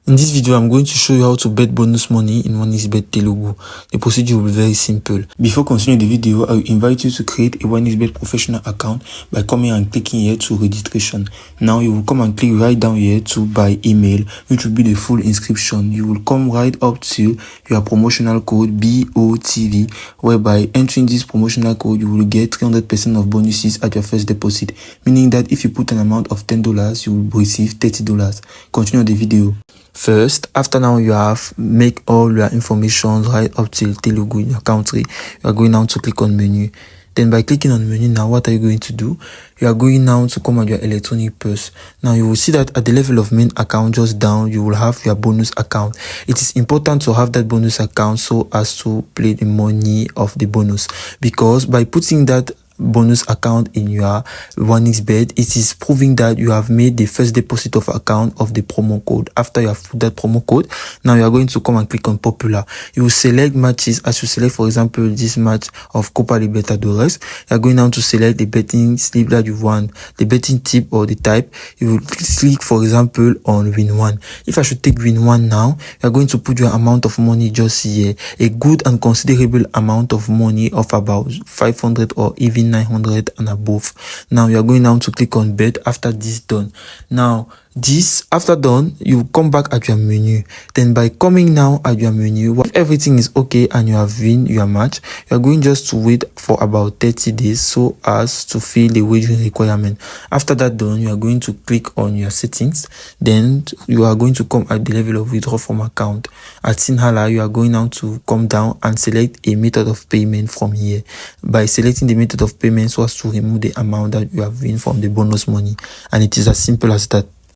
In this video, I'm going to show you how to bet bonus money in 1xbet TELUGU. The procedure will be very simple. Before continuing the video, I will invite you to create a 1xbet professional account by coming and clicking here to registration. Now you will come and click right down here to by email, which will be the full inscription. You will come right up to your promotional code BOTV, whereby entering this promotional code, you will get 300% of bonuses at your first deposit, meaning that if you put an amount of $10, you will receive $30. Continue the video. First, after now you have make all your information right up till Telugu in your country, you are going now to click on menu. Then by clicking on menu, now what are you going to do? You are going now to come at your electronic purse. Now you will see that at the level of main account just down, you will have your bonus account. It is important to have that bonus account so as to play the money of the bonus, because by putting that bonus account in your 1xbet, it is proving that you have made the first deposit of account of the promo code. After you have put that promo code, now you are going to come and click on popular. You will select matches. As you select, for example, this match of Copa Libertadores, you are going now to select the betting slip that you want, the betting tip or the type. You will click, for example, on win one. If I should take win one now, you are going to put your amount of money just here, a good and considerable amount of money of about 500 or even 900 and above. Now you are going down to click on bet. After this done, now this after done, you come back at your menu. Then by coming now at your menu, if everything is okay and you have win your match, you are going just to wait for about 30 days so as to fill the wagering requirement. After that done, you are going to click on your settings. Then you are going to come at the level of withdraw from account. At Sinhala, you are going now to come down and select a method of payment from here. By selecting the method of payment so as to remove the amount that you have win from the bonus money, and it is as simple as that.